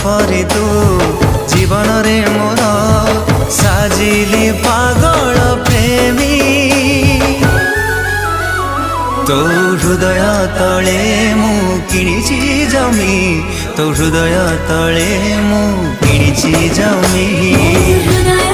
परे तू जीवन रे मोर साजिली पागल प्रेमी तो हृदय तले मु किणिछि जमी तो हृदय तले मु किणिछि जमी।